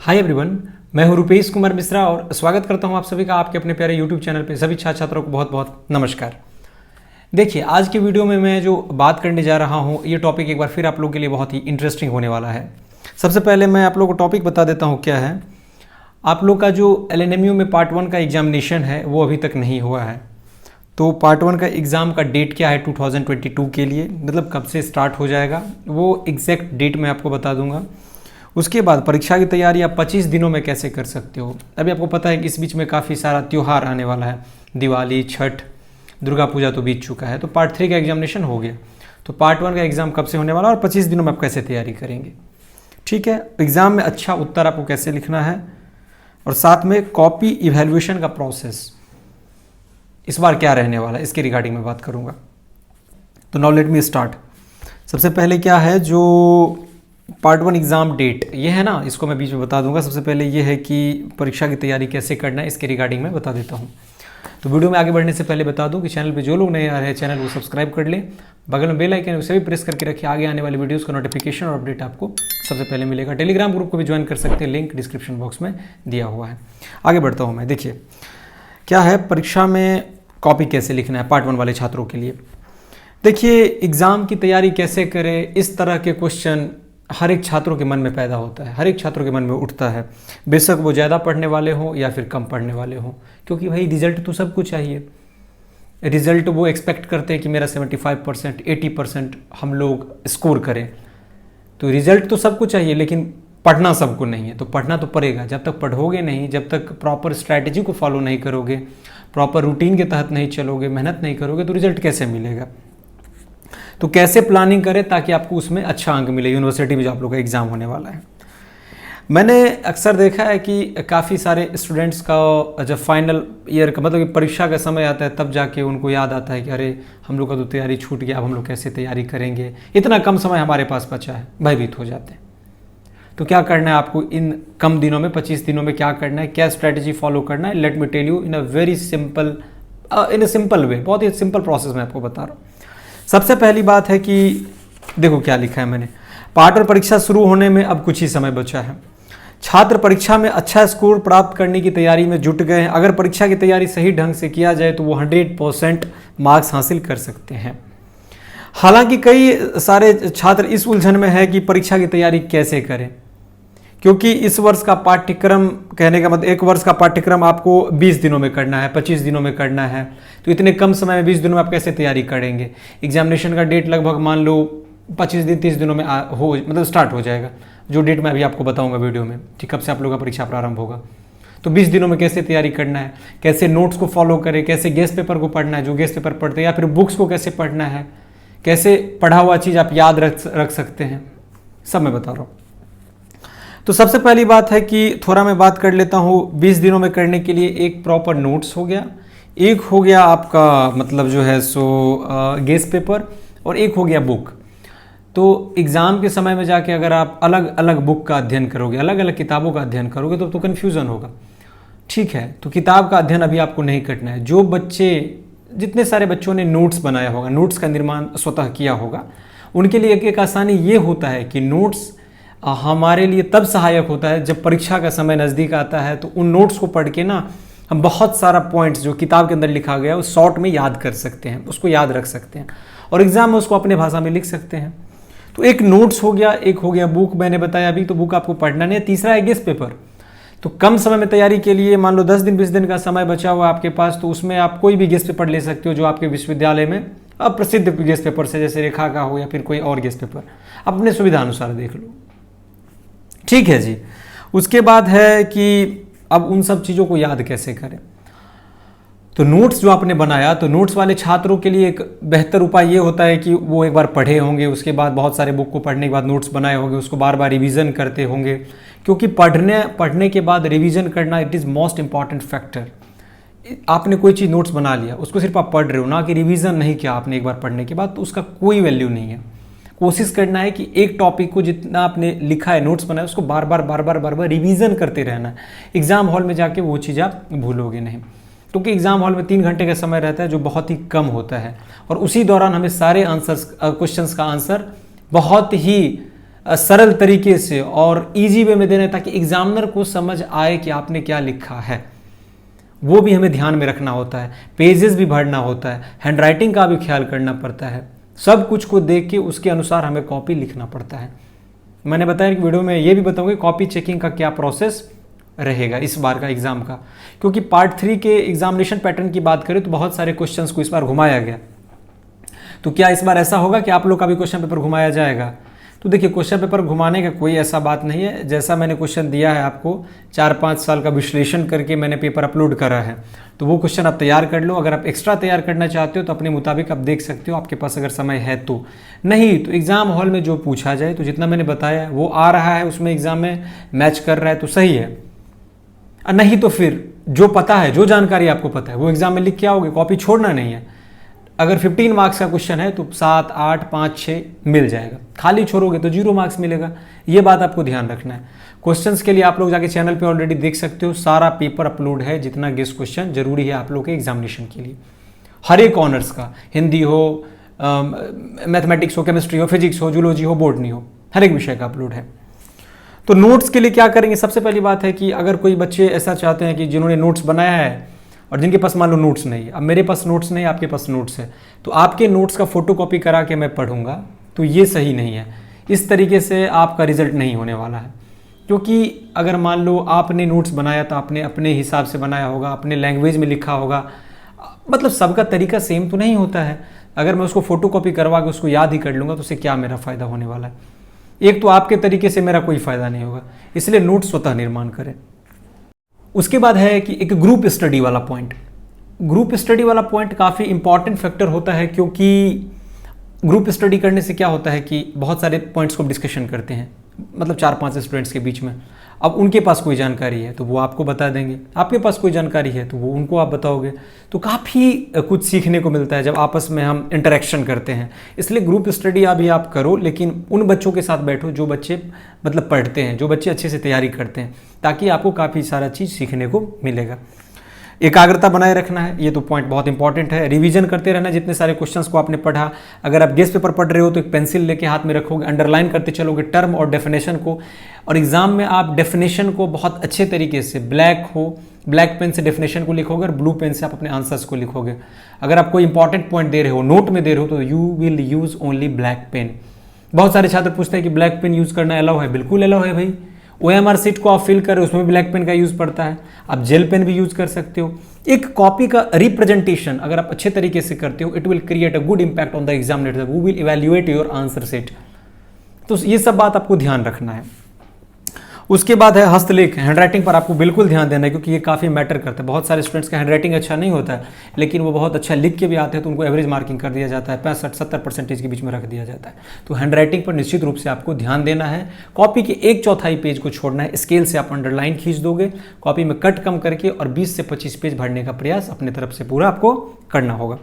Hi everyone, मैं हूं रुपेश कुमार मिश्रा और स्वागत करता हूं आप सभी का आपके अपने प्यारे यूट्यूब चैनल पे। सभी छात्र छात्रों को बहुत बहुत नमस्कार। देखिए, आज के वीडियो में मैं जो बात करने जा रहा हूं ये टॉपिक एक बार फिर आप लोगों के लिए बहुत ही इंटरेस्टिंग होने वाला है। सबसे पहले मैं आप लोगों को टॉपिक बता देता हूँ क्या है। आप लोग का जो LNMU में पार्ट 1 का एग्जामिनेशन है वो अभी तक नहीं हुआ है। तो पार्ट 1 का एग्ज़ाम का डेट क्या है 2022 के लिए, मतलब कब से स्टार्ट हो जाएगा वो एग्जैक्ट डेट मैं आपको बता दूंगा। उसके बाद परीक्षा की तैयारी आप 25 दिनों में कैसे कर सकते हो। अभी आपको पता है कि इस बीच में काफ़ी सारा त्यौहार आने वाला है, दिवाली, छठ, दुर्गा पूजा तो बीत चुका है। तो पार्ट 3 का एग्जामिनेशन हो गया, तो पार्ट 1 का एग्ज़ाम कब से होने वाला और 25 दिनों में आप कैसे तैयारी करेंगे। ठीक है, एग्ज़ाम में अच्छा उत्तर आपको कैसे लिखना है और साथ में कॉपी इवैल्यूएशन का प्रोसेस इस बार क्या रहने वाला है इसके रिगार्डिंग मैं बात करूँगा। तो नाउ लेट मी स्टार्ट। सबसे पहले क्या है, जो पार्ट 1 एग्ज़ाम डेट ये है ना, इसको मैं बीच में बता दूंगा। सबसे पहले ये है कि परीक्षा की तैयारी कैसे करना है इसके रिगार्डिंग मैं बता देता हूँ। तो वीडियो में आगे बढ़ने से पहले बता दूं कि चैनल पे जो लोग नए आ रहे हैं चैनल को सब्सक्राइब कर लें, बगल में बेल आइकन उसे भी प्रेस करके रखिए। आगे आने वाली वीडियोस का नोटिफिकेशन और अपडेट आपको सबसे पहले मिलेगा। टेलीग्राम ग्रुप को भी ज्वाइन कर सकते हैं, लिंक डिस्क्रिप्शन बॉक्स में दिया हुआ है। आगे बढ़ता हूँ मैं। देखिए क्या है, परीक्षा में कॉपी कैसे लिखना है पार्ट 1 वाले छात्रों के लिए। देखिए, एग्ज़ाम की तैयारी कैसे करें, इस तरह के क्वेश्चन हर एक छात्रों के मन में पैदा होता है, हर एक छात्रों के मन में उठता है, बेशक वो ज़्यादा पढ़ने वाले हों या फिर कम पढ़ने वाले हों। क्योंकि भाई रिजल्ट तो सबको चाहिए। रिजल्ट वो एक्सपेक्ट करते हैं कि मेरा 75%, 80% हम लोग स्कोर करें। तो रिजल्ट तो सबको चाहिए, लेकिन पढ़ना सबको नहीं है। तो पढ़ना तो पड़ेगा। जब तक पढ़ोगे नहीं, जब तक प्रॉपर स्ट्रैटेजी को फॉलो नहीं करोगे, प्रॉपर रूटीन के तहत नहीं चलोगे, मेहनत नहीं करोगे, तो रिजल्ट कैसे मिलेगा। तो कैसे प्लानिंग करें ताकि आपको उसमें अच्छा अंक मिले यूनिवर्सिटी में जो आप लोग का एग्ज़ाम होने वाला है। मैंने अक्सर देखा है कि काफ़ी सारे स्टूडेंट्स का जब फाइनल ईयर का मतलब कि परीक्षा का समय आता है तब जाके उनको याद आता है कि अरे हम लोग का तो तैयारी छूट गया, अब हम लोग कैसे तैयारी करेंगे, इतना कम समय हमारे पास बचा है, भयभीत हो जाते हैं। तो क्या करना है आपको इन कम दिनों में, 25 दिनों में क्या करना है, क्या स्ट्रैटेजी फॉलो करना है। Let me tell you in a simple way, बहुत ही सिंपल प्रोसेस मैं आपको बता रहा हूँ। सबसे पहली बात है कि देखो क्या लिखा है मैंने। पार्ट 1 परीक्षा शुरू होने में अब कुछ ही समय बचा है। छात्र परीक्षा में अच्छा स्कोर प्राप्त करने की तैयारी में जुट गए हैं। अगर परीक्षा की तैयारी सही ढंग से किया जाए तो वो 100% मार्क्स हासिल कर सकते हैं। हालांकि कई सारे छात्र इस उलझन में है कि परीक्षा की तैयारी कैसे करें, क्योंकि इस वर्ष का पाठ्यक्रम, कहने का मतलब एक वर्ष का पाठ्यक्रम आपको 20 दिनों में करना है, 25 दिनों में करना है। तो इतने कम समय में 20 दिनों में आप कैसे तैयारी करेंगे। एग्जामिनेशन का डेट लगभग मान लो 25 दिन 30 दिनों में मतलब स्टार्ट हो जाएगा, जो डेट मैं अभी आपको बताऊंगा वीडियो में कि कब से आप लोगों का परीक्षा प्रारंभ होगा। तो 20 दिनों में कैसे तैयारी करना है, कैसे नोट्स को फॉलो करें, कैसे गेस्ट पेपर को पढ़ना है जो गेस्ट पेपर पढ़ते हैं, या फिर बुक्स को कैसे पढ़ना है, कैसे पढ़ा हुआ चीज़ आप याद रख सकते हैं, सब मैं बता रहा हूँ। तो सबसे पहली बात है कि थोड़ा मैं बात कर लेता हूँ 20 दिनों में करने के लिए। एक प्रॉपर नोट्स हो गया, एक हो गया आपका मतलब जो है सो गेस्ट पेपर, और एक हो गया बुक। तो एग्ज़ाम के समय में जाके अगर आप अलग अलग बुक का अध्ययन करोगे, अलग अलग किताबों का अध्ययन करोगे तो कन्फ्यूज़न होगा। ठीक है, तो किताब का अध्ययन अभी आपको नहीं करना है। जो बच्चे, जितने सारे बच्चों ने नोट्स बनाया होगा, नोट्स का निर्माण स्वतः किया होगा, उनके लिए एक आसानी ये होता है कि नोट्स हमारे लिए तब सहायक होता है जब परीक्षा का समय नज़दीक आता है। तो उन नोट्स को पढ़ के ना हम बहुत सारा पॉइंट्स जो किताब के अंदर लिखा गया है उस शॉर्ट में याद कर सकते हैं, उसको याद रख सकते हैं और एग्जाम में उसको अपने भाषा में लिख सकते हैं। तो एक नोट्स हो गया, एक हो गया बुक, मैंने बताया अभी, तो बुक आपको पढ़ना नहीं है। तीसरा है गेस्ट पेपर। तो कम समय में तैयारी के लिए मान लो 10 दिन 20 दिन का समय बचा हुआ आपके पास, तो उसमें आप कोई भी गेस्ट पेपर ले सकते हो जो आपके विश्वविद्यालय में अब प्रसिद्ध गेस्ट पेपर से, जैसे रेखा का हो या फिर कोई और गेस्ट पेपर, अपने सुविधा अनुसार देख लो। ठीक है जी। उसके बाद है कि अब उन सब चीज़ों को याद कैसे करें। तो नोट्स जो आपने बनाया, तो नोट्स वाले छात्रों के लिए एक बेहतर उपाय ये होता है कि वो एक बार पढ़े होंगे, उसके बाद बहुत सारे बुक को पढ़ने के बाद नोट्स बनाए होंगे, उसको बार बार रिवीजन करते होंगे। क्योंकि पढ़ने के बाद रिवीजन करना it is most important factor. आपने कोई चीज़ नोट्स बना लिया, उसको सिर्फ आप पढ़ रहे हो, ना कि रिवीजन नहीं किया आपने एक बार पढ़ने के बाद, तो उसका कोई वैल्यू नहीं है। कोशिश करना है कि एक टॉपिक को जितना आपने लिखा है, नोट्स बनाया, उसको बार बार रिवीजन करते रहना है। एग्जाम हॉल में जाके वो चीज़ आप भूलोगे नहीं, क्योंकि एग्जाम हॉल में 3 घंटे का समय रहता है जो बहुत ही कम होता है, और उसी दौरान हमें सारे क्वेश्चंस का आंसर बहुत ही सरल तरीके से और इजी वे में देना है ताकि एग्जामिनर को समझ आए कि आपने क्या लिखा है। वो भी हमें ध्यान में रखना होता है, पेजेस भी भरना होता है, हैंडराइटिंग का भी ख्याल करना पड़ता है, सब कुछ को देख के उसके अनुसार हमें कॉपी लिखना पड़ता है। मैंने बताया कि वीडियो में ये भी बताऊंगा कॉपी चेकिंग का क्या प्रोसेस रहेगा इस बार का एग्जाम का, क्योंकि पार्ट 3 के एग्जामिनेशन पैटर्न की बात करें तो बहुत सारे क्वेश्चंस को इस बार घुमाया गया। तो क्या इस बार ऐसा होगा कि आप लोग का भी क्वेश्चन पेपर घुमाया जाएगा? तो देखिए, क्वेश्चन पेपर घुमाने का कोई ऐसा बात नहीं है। जैसा मैंने क्वेश्चन दिया है आपको, 4-5 साल का विश्लेषण करके मैंने पेपर अपलोड करा है, तो वो क्वेश्चन आप तैयार कर लो। अगर आप एक्स्ट्रा तैयार करना चाहते हो तो अपने मुताबिक आप देख सकते हो, आपके पास अगर समय है तो। नहीं तो एग्जाम हॉल में जो पूछा जाए, तो जितना मैंने बताया वो आ रहा है उसमें एग्जाम में मैच कर रहा है तो सही है, नहीं तो फिर जो पता है, जो जानकारी आपको पता है वो एग्जाम में लिख के आओगे, कॉपी छोड़ना नहीं है। अगर 15 मार्क्स का क्वेश्चन है तो 7, 8, 5, 6 मिल जाएगा, खाली छोड़ोगे तो 0 मार्क्स मिलेगा। ये बात आपको ध्यान रखना है। क्वेश्चंस के लिए आप लोग जाके चैनल पे ऑलरेडी देख सकते हो, सारा पेपर अपलोड है, जितना गेस्ट क्वेश्चन जरूरी है आप लोग के एग्जामिनेशन के लिए, हर एक ऑनर्स का, हिंदी हो, मैथमेटिक्स हो, केमिस्ट्री हो, फिजिक्स हो, जूलॉजी हो, बॉटनी हो, हर एक विषय का अपलोड है। तो नोट्स के लिए क्या करेंगे? सबसे पहली बात है कि अगर कोई बच्चे ऐसा चाहते हैं कि जिन्होंने नोट्स बनाया है और जिनके पास मान लो नोट्स नहीं है, अब मेरे पास नोट्स नहीं, आपके पास नोट्स है, तो आपके नोट्स का फोटोकॉपी करा के मैं पढ़ूंगा, तो ये सही नहीं है। इस तरीके से आपका रिजल्ट नहीं होने वाला है, क्योंकि अगर मान लो आपने नोट्स बनाया तो आपने अपने हिसाब से बनाया होगा, अपने लैंग्वेज में लिखा होगा, मतलब सबका तरीका सेम तो नहीं होता है। अगर मैं उसको फोटोकॉपी करवा के उसको याद ही कर लूँगा तो उससे क्या मेरा फ़ायदा होने वाला है? एक तो आपके तरीके से मेरा कोई फ़ायदा नहीं होगा, इसलिए नोट स्वतः निर्माण करें। उसके बाद है कि एक ग्रुप स्टडी वाला पॉइंट। ग्रुप स्टडी वाला पॉइंट काफ़ी इंपॉर्टेंट फैक्टर होता है, क्योंकि ग्रुप स्टडी करने से क्या होता है कि बहुत सारे पॉइंट्स को डिस्कशन करते हैं, मतलब 4-5 स्टूडेंट्स के बीच में। अब उनके पास कोई जानकारी है तो वो आपको बता देंगे, आपके पास कोई जानकारी है तो वो उनको आप बताओगे, तो काफ़ी कुछ सीखने को मिलता है जब आपस में हम इंटरेक्शन करते हैं। इसलिए ग्रुप स्टडी अभी आप करो, लेकिन उन बच्चों के साथ बैठो जो बच्चे मतलब पढ़ते हैं, जो बच्चे अच्छे से तैयारी करते हैं, ताकि आपको काफ़ी सारा चीज़ सीखने को मिलेगा। एकाग्रता बनाए रखना है, ये तो पॉइंट बहुत इंपॉर्टेंट है। रिवीजन करते रहना, जितने सारे क्वेश्चंस को आपने पढ़ा। अगर आप गेस्ट पेपर पढ़ रहे हो तो एक पेंसिल लेके हाथ में रखोगे, अंडरलाइन करते चलोगे टर्म और डेफिनेशन को, और एग्जाम में आप डेफिनेशन को बहुत अच्छे तरीके से, ब्लैक पेन से डेफिनेशन को लिखोगे और ब्लू पेन से आप अपने आंसर्स को लिखोगे। अगर आप कोई इंपॉर्टेंट पॉइंट दे रहे हो, नोट में दे रहे हो, तो you will use only black pen. बहुत सारे छात्र पूछते हैं कि ब्लैक पेन यूज करना अलाउ है? बिल्कुल अलाउ है भाई। OMR सीट को आप फिल कर रहे हो, उसमें ब्लैक पेन का यूज पड़ता है, आप जेल पेन भी यूज कर सकते हो। एक कॉपी का रिप्रेजेंटेशन अगर आप अच्छे तरीके से करते हो, it will create a good impact on the examiner, वो will evaluate your answer set. तो ये सब बात आपको ध्यान रखना है। उसके बाद है हस्तलेख, हैंडराइटिंग पर आपको बिल्कुल ध्यान देना है, क्योंकि ये काफ़ी मैटर करता है। बहुत सारे स्टूडेंट्स का हैंडराइटिंग अच्छा नहीं होता है, लेकिन वो बहुत अच्छा लिख के भी आते हैं, तो उनको एवरेज मार्किंग कर दिया जाता है, 65-70% के बीच में रख दिया जाता है। तो हैंडराइटिंग पर निश्चित रूप से आपको ध्यान देना है। कॉपी के 1/4 पेज को छोड़ना है, स्केल से आप अंडरलाइन खींच दोगे, कॉपी में कट कम करके, और 20 से 25 पेज भरने का प्रयास अपने तरफ से पूरा आपको करना होगा।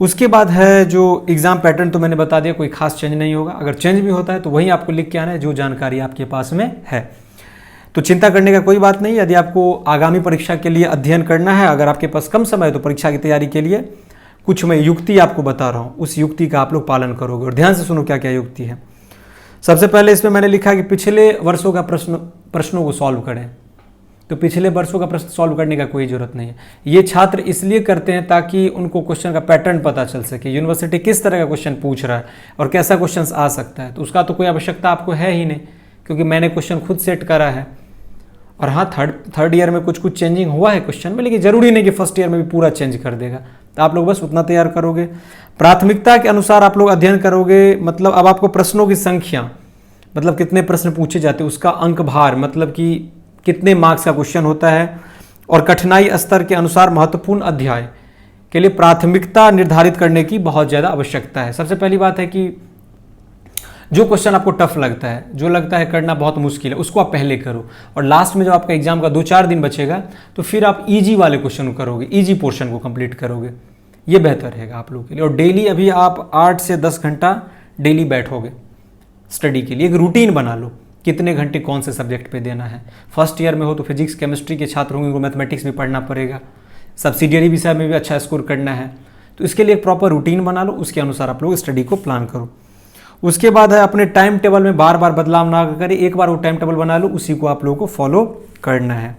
उसके बाद है जो एग्जाम पैटर्न, तो मैंने बता दिया, कोई खास चेंज नहीं होगा। अगर चेंज भी होता है तो वही आपको लिख के आना है जो जानकारी आपके पास में है। तो चिंता करने का कोई बात नहीं। यदि आपको आगामी परीक्षा के लिए अध्ययन करना है, अगर आपके पास कम समय है, तो परीक्षा की तैयारी के लिए कुछ मैं युक्ति आपको बता रहा हूँ, उस युक्ति का आप लोग पालन करोगे। और ध्यान से सुनो क्या क्या युक्ति है। सबसे पहले इसमें मैंने लिखा कि पिछले वर्षों का प्रश्नों को सॉल्व करें। तो पिछले वर्षों का प्रश्न सॉल्व करने का कोई जरूरत नहीं है। ये छात्र इसलिए करते हैं ताकि उनको क्वेश्चन का पैटर्न पता चल सके, यूनिवर्सिटी किस तरह का क्वेश्चन पूछ रहा है और कैसा क्वेश्चन आ सकता है। तो उसका तो कोई आवश्यकता आपको है ही नहीं, क्योंकि मैंने क्वेश्चन खुद सेट करा है। और हाँ, थर्ड ईयर में कुछ चेंजिंग हुआ है क्वेश्चन में, लेकिन जरूरी नहीं कि फर्स्ट ईयर में भी पूरा चेंज कर देगा। तो आप लोग बस उतना तैयार करोगे, प्राथमिकता के अनुसार आप लोग अध्ययन करोगे। मतलब अब आपको प्रश्नों की संख्या, मतलब कितने प्रश्न पूछे जाते हैं, उसका अंक भार, मतलब कि कितने मार्क्स का क्वेश्चन होता है, और कठिनाई स्तर के अनुसार महत्वपूर्ण अध्याय के लिए प्राथमिकता निर्धारित करने की बहुत ज़्यादा आवश्यकता है। सबसे पहली बात है कि जो क्वेश्चन आपको टफ लगता है, जो लगता है करना बहुत मुश्किल है, उसको आप पहले करो, और लास्ट में जब आपका एग्जाम का 2-4 दिन बचेगा तो फिर आप इजी वाले क्वेश्चन करोगे, इजी पोर्शन को कंप्लीट करोगे। ये बेहतर रहेगा आप लोगों के लिए। और डेली अभी आप 8 से 10 घंटा डेली बैठोगे स्टडी के लिए, एक रूटीन बना लो, कितने घंटे कौन से सब्जेक्ट पे देना है। फर्स्ट ईयर में हो तो फिजिक्स केमिस्ट्री के छात्र होंगे, उनको मैथमेटिक्स भी पढ़ना पड़ेगा, सब्सिडियरी विषय में भी अच्छा स्कोर करना है। तो इसके लिए एक प्रॉपर रूटीन बना लो, उसके अनुसार आप लोग स्टडी को प्लान करो। उसके बाद है अपने टाइम टेबल में बार बार बदलाव ना करें, एक बार वो टाइम टेबल बना लो, उसी को आप लोगों को फॉलो करना है।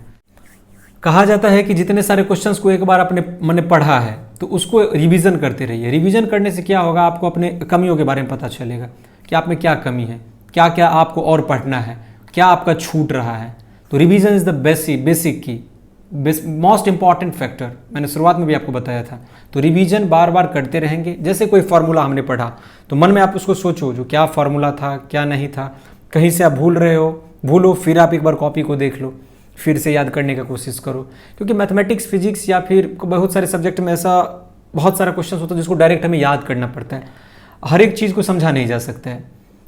कहा जाता है कि जितने सारे क्वेश्चंस को एक बार अपने मैंने पढ़ा है तो उसको रिवीजन करते रहिए। रिवीजन करने से क्या होगा, आपको अपने कमियों के बारे में पता चलेगा कि आप में क्या कमी है, क्या क्या आपको और पढ़ना है, क्या आपका छूट रहा है। तो रिवीजन इज द बेसिक की मोस्ट इंपॉर्टेंट फैक्टर, मैंने शुरुआत में भी आपको बताया था। तो रिवीजन बार बार करते रहेंगे। जैसे कोई फार्मूला हमने पढ़ा तो मन में आप उसको सोचो जो क्या फार्मूला था, क्या नहीं था, कहीं से आप भूल रहे हो, भूलो, फिर आप एक बार कॉपी को देख लो, फिर से याद करने का कोशिश करो। क्योंकि मैथमेटिक्स, फिजिक्स या फिर बहुत सारे सब्जेक्ट में ऐसा बहुत सारा क्वेश्चन होता है जिसको डायरेक्ट हमें याद करना पड़ता है। हर एक चीज़ को समझा नहीं जा सकता है,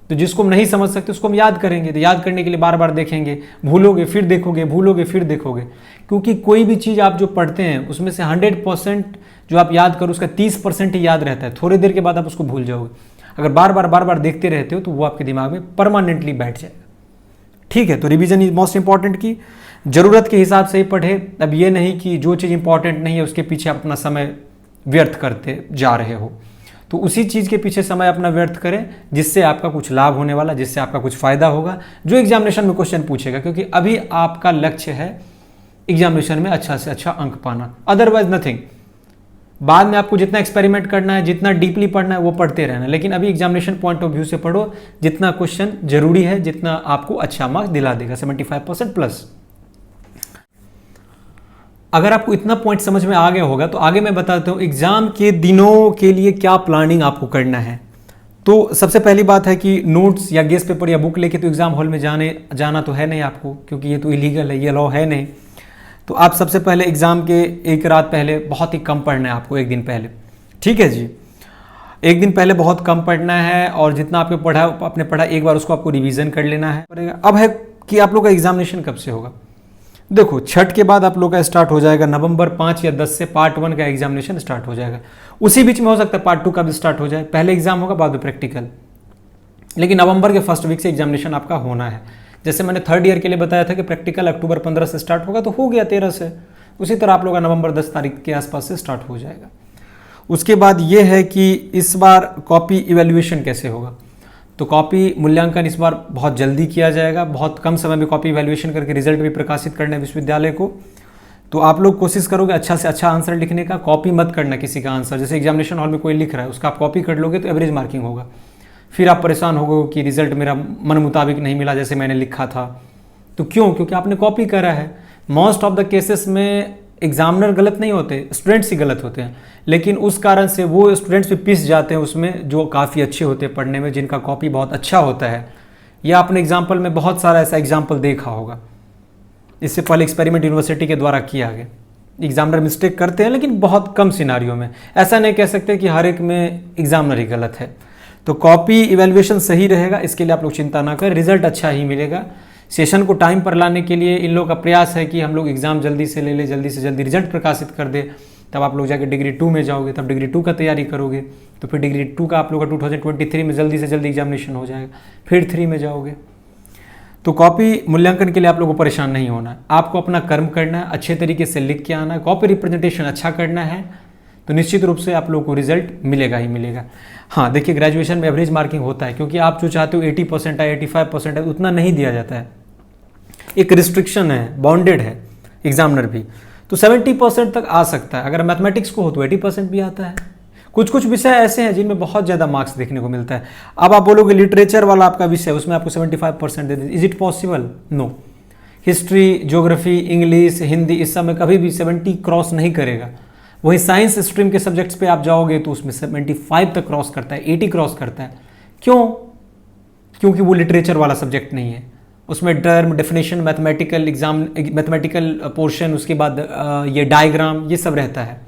तो जिसको हम नहीं समझ सकते उसको हम याद करेंगे। तो याद करने के लिए बार बार देखेंगे, भूलोगे फिर देखोगे, भूलोगे फिर देखोगे। क्योंकि कोई भी चीज़ आप जो पढ़ते हैं उसमें से 100% जो आप याद करो उसका 30% ही याद रहता है। थोड़ी देर के बाद आप उसको भूल जाओगे। अगर बार बार देखते रहते हो तो वो आपके दिमाग में परमानेंटली बैठ जाएगा। ठीक है, तो रिवीजन इज मोस्ट इंपॉर्टेंट की ज़रूरत के हिसाब से ही पढ़े। अब ये नहीं कि जो चीज़ इंपॉर्टेंट नहीं है उसके पीछे आप अपना समय व्यर्थ करते जा रहे हो। तो उसी चीज़ के पीछे समय अपना व्यर्थ करें जिससे आपका कुछ लाभ होने वाला, जिससे आपका कुछ फायदा होगा, जो एग्जामिनेशन में क्वेश्चन पूछेगा। क्योंकि अभी आपका लक्ष्य है एग्जामिनेशन में अच्छा से अच्छा अंक पाना, अदरवाइज नथिंग। बाद में आपको जितना एक्सपेरिमेंट करना है, जितना डीपली पढ़ना है वो पढ़ते रहना, लेकिन अभी एग्जामिनेशन पॉइंट ऑफ व्यू से पढ़ो। जितना क्वेश्चन जरूरी है, जितना आपको अच्छा मार्क्स दिला देगा, 75% प्लस। अगर आपको इतना पॉइंट समझ में आ गया होगा तो आगे मैं बताता हूँ एग्जाम के दिनों के लिए क्या प्लानिंग आपको करना है। तो सबसे पहली बात है कि नोट्स या गेस्ट पेपर या बुक लेके तो एग्जाम हॉल में जाना तो है नहीं आपको, क्योंकि ये तो इलीगल है, ये लॉ है नहीं। तो आप सबसे पहले एग्जाम के एक रात पहले बहुत ही कम पढ़ना है आपको, एक दिन पहले। ठीक है जी, एक दिन पहले बहुत कम पढ़ना है, और जितना आपने पढ़ा एक बार उसको आपको रिवीजन कर लेना है। अब है कि आप लोग का एग्जामिनेशन कब से होगा। देखो, छठ के बाद आप लोग का स्टार्ट हो जाएगा, नवंबर 5 या 10 से पार्ट 1 का एग्जामिनेशन स्टार्ट हो जाएगा। उसी बीच में हो सकता है पार्ट 2 का भी स्टार्ट हो जाए। पहले एग्जाम होगा, बाद में प्रैक्टिकल, लेकिन नवंबर के फर्स्ट वीक से एग्जामिनेशन आपका होना है। जैसे मैंने थर्ड ईयर के लिए बताया था कि प्रैक्टिकल अक्टूबर 15 से स्टार्ट होगा, तो हो गया 13 से। उसी तरह आप लोग का नवंबर 10 तारीख के आसपास से स्टार्ट हो जाएगा। उसके बाद ये है कि इस बार कॉपी इवैल्यूएशन कैसे होगा। तो कॉपी मूल्यांकन इस बार बहुत जल्दी किया जाएगा, बहुत कम समय में कॉपी इवैल्यूएशन करके रिजल्ट भी प्रकाशित करना है विश्वविद्यालय को। तो आप लोग कोशिश करोगे अच्छा से अच्छा आंसर लिखने का, कॉपी मत करना किसी का आंसर। जैसे एग्जामिनेशन हॉल में कोई लिख रहा है, उसका आप कॉपी कर लोगे तो एवरेज मार्किंग होगा। फिर आप परेशान होगे कि रिजल्ट मेरा मन मुताबिक नहीं मिला जैसे मैंने लिखा था। तो क्यों? क्योंकि आपने कॉपी करा है। मोस्ट ऑफ द केसेस में एग्जामिनर गलत नहीं होते, स्टूडेंट्स ही गलत होते हैं, लेकिन उस कारण से वो स्टूडेंट्स भी पिस जाते हैं उसमें जो काफ़ी अच्छे होते हैं पढ़ने में, जिनका कॉपी बहुत अच्छा होता है। या आपने एग्जाम्पल में बहुत सारा ऐसा एग्जाम्पल देखा होगा, इससे पहले एक्सपेरिमेंट यूनिवर्सिटी के द्वारा किया गया। एग्जामिनर मिस्टेक करते हैं लेकिन बहुत कम सिनारियों में, ऐसा नहीं कह सकते कि हर एक में एग्जामिनर ही गलत है। तो कॉपी इवैल्यूएशन सही रहेगा, इसके लिए आप लोग चिंता ना करें, रिजल्ट अच्छा ही मिलेगा। सेशन को टाइम पर लाने के लिए इन लोगों का प्रयास है कि हम लोग एग्जाम जल्दी से ले लें, जल्दी से जल्दी रिजल्ट प्रकाशित कर दे, तब आप लोग जाके डिग्री 2 में जाओगे, तब डिग्री 2 का तैयारी करोगे, तो फिर डिग्री 2 का आप लोग का 2023 में जल्दी से जल्दी एग्जामिनेशन हो जाएगा, फिर 3 में जाओगे। तो कॉपी मूल्यांकन के लिए आप लोगों को परेशान नहीं होना है, आपको अपना कर्म करना है, अच्छे तरीके से लिख के आना है, कॉपी रिप्रेजेंटेशन अच्छा करना है, तो निश्चित रूप से आप लोगों को रिजल्ट मिलेगा ही मिलेगा। हाँ देखिए, ग्रेजुएशन में एवरेज मार्किंग होता है, क्योंकि आप जो चाहते हो 80% है, 85% है, उतना नहीं दिया जाता है। एक रिस्ट्रिक्शन है, बाउंडेड है एग्जामिनर भी, तो 70% तक आ सकता है। अगर मैथमेटिक्स को हो तो 80% भी आता है। कुछ कुछ विषय ऐसे हैं जिनमें बहुत ज़्यादा मार्क्स देखने को मिलता है। अब आप बोलोगे लिटरेचर वाला आपका विषय, उसमें आपको 75% दे दे, is it possible? No. History, geography, English, Hindi, इस सब में कभी भी 70 क्रॉस नहीं करेगा। वही साइंस स्ट्रीम के सब्जेक्ट्स पे आप जाओगे तो उसमें 75 तक क्रॉस करता है, 80 क्रॉस करता है। क्यों? क्योंकि वो लिटरेचर वाला सब्जेक्ट नहीं है, उसमें टर्म, डेफिनेशन, मैथमेटिकल पोर्शन, उसके बाद ये डायग्राम, ये सब रहता है।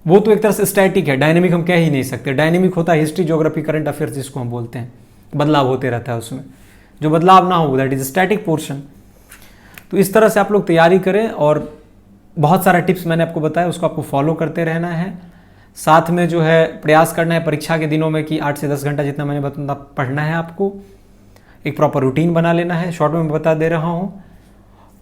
वो तो एक तरह से स्टैटिक है, डायनेमिक हम कह ही नहीं सकते। डायनेमिक होता है हिस्ट्री, ज्योग्राफी, करंट अफेयर्स जिसको हम बोलते हैं, बदलाव होते रहता है उसमें। जो बदलाव ना हो दैट इज स्टैटिक पोर्शन। तो इस तरह से आप लोग तैयारी करें, और बहुत सारा टिप्स मैंने आपको बताया, उसको आपको फॉलो करते रहना है। साथ में जो है प्रयास करना है परीक्षा के दिनों में कि 8 से 10 घंटा जितना मैंने बताया पढ़ना है आपको। एक प्रॉपर रूटीन बना लेना है, शॉर्ट में मैं बता दे रहा हूँ।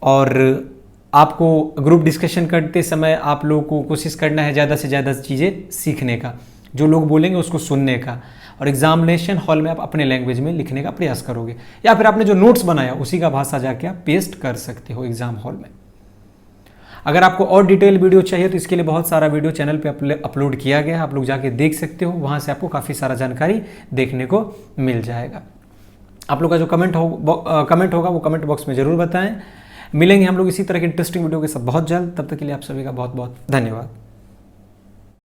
और आपको ग्रुप डिस्कशन करते समय आप लोगों को कोशिश करना है ज़्यादा से ज़्यादा चीज़ें सीखने का, जो लोग बोलेंगे उसको सुनने का। और एग्जामिनेशन हॉल में आप अपने लैंग्वेज में लिखने का प्रयास करोगे, या फिर आपने जो नोट्स बनाया उसी का भाषा जाके आप पेस्ट कर सकते हो एग्जाम हॉल में। अगर आपको और डिटेल वीडियो चाहिए तो इसके लिए बहुत सारा वीडियो चैनल पे अपलोड किया गया है, आप लोग जाके देख सकते हो, वहाँ से आपको काफ़ी सारा जानकारी देखने को मिल जाएगा। आप लोग का जो कमेंट होगा वो कमेंट बॉक्स में ज़रूर बताएं। मिलेंगे हम लोग इसी तरह के इंटरेस्टिंग वीडियो के साथ बहुत जल्द, तब तक के लिए आप सभी का बहुत बहुत धन्यवाद।